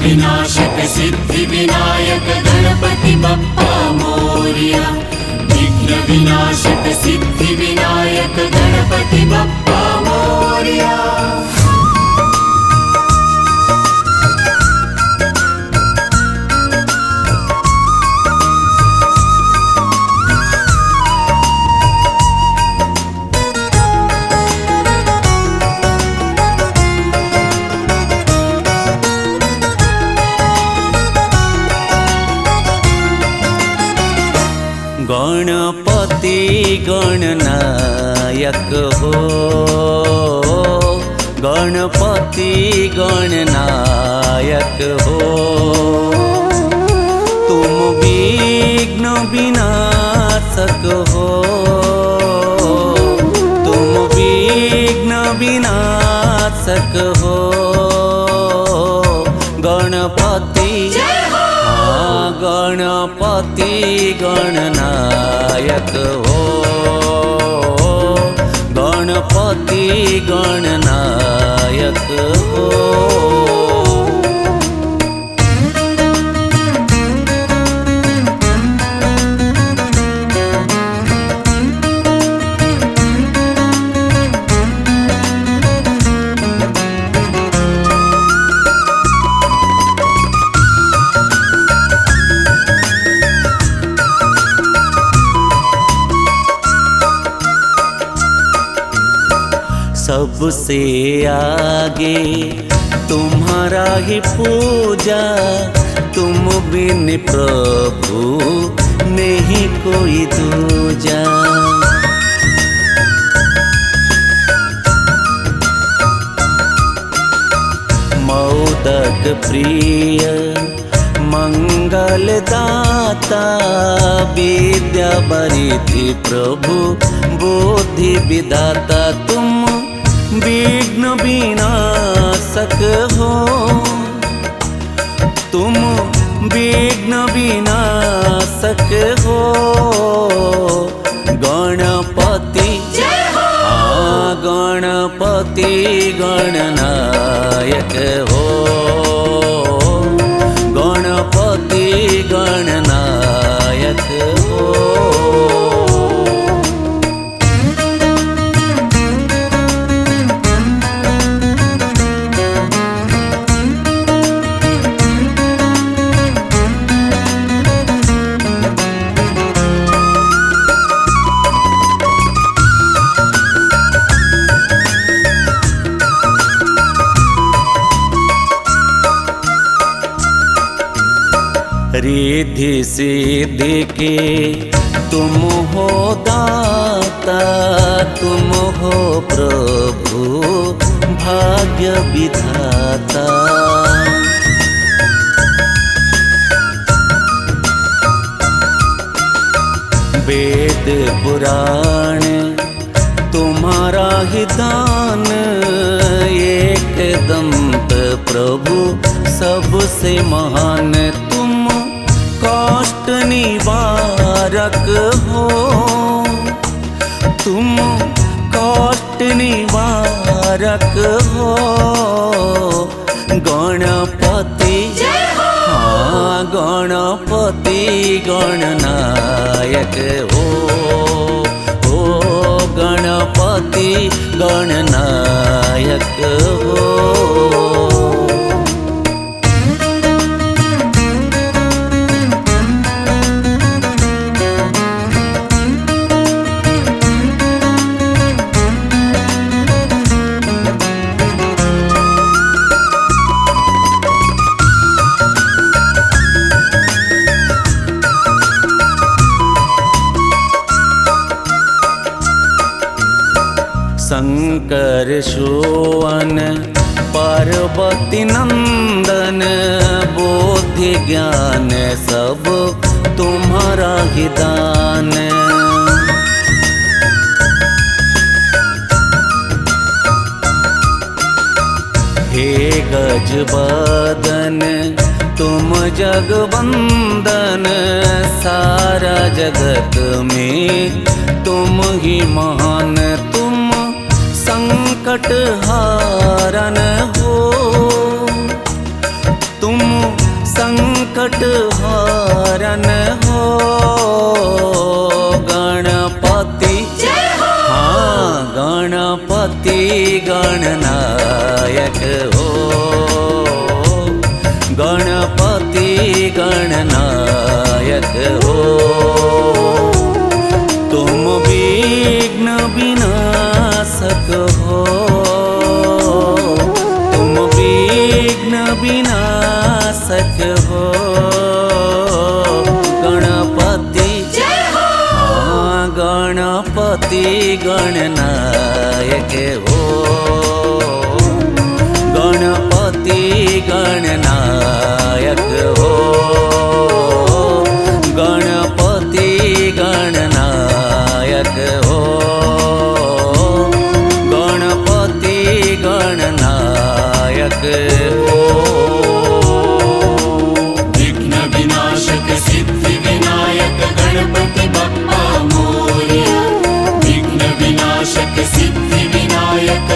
विनाशक सिद्धि विनायक गणपति बप्पा मोरया। विघ्न विनाशक सिद्धि विनायक गणपति बप्पा मोरया। गणपति गणनायक हो, गणपति गणनायक हो। तुम विघ्न विनाशक हो, तुम विघ्न विनाशक हो। गणपति गणपति गणनायक हो, गणपति गणनायक हो। सबसे आगे तुम्हारा ही पूजा, तुम बिन प्रभु नहीं कोई दूजा। मोदक प्रिय मंगल दाता, विद्या वरिधि प्रभु बुद्धि विधाता। तुम विघ्न विनाशक हो, तुम विघ्न विनाशक हो। गणपति गणपति गणनायक हो, गणपति गणनायक हो। रिद्धि सिद्धि के तुम हो दाता, तुम हो प्रभु भाग्य विधाता। वेद पुराण तुम्हारा ही दान, एक दंत प्रभु सबसे महान। तुम कष्ट निवारक हो, तुम कष्ट निवारक हो। गणपति गणपति गणनायक हो, गणपति गणनायक हो। शंकर सोवन पार्वती नंदन, बुद्धि ज्ञान सब तुम्हारा ही दान। हे गजबदन तुम जगवंदन, सारा जगत में तुम ही महान। तुम संकट हारन हो, तुम संकट हरन हो गणपति। हाँ गणपति गणनायक हो गणपति गणनायक हो। तुम विघ्न विनाशक हो तुम विघ्न विनाशक हो गणपति। हाँ गणपति गणनायक हो गणपति गणनायक हो गणपति गणनायक हो गणपति गणनायक हो। विघ्न विनाशक सिद्धि विनायक गणपति बप्पा मोरया। विघ्न विनाशक सिद्धि विनायक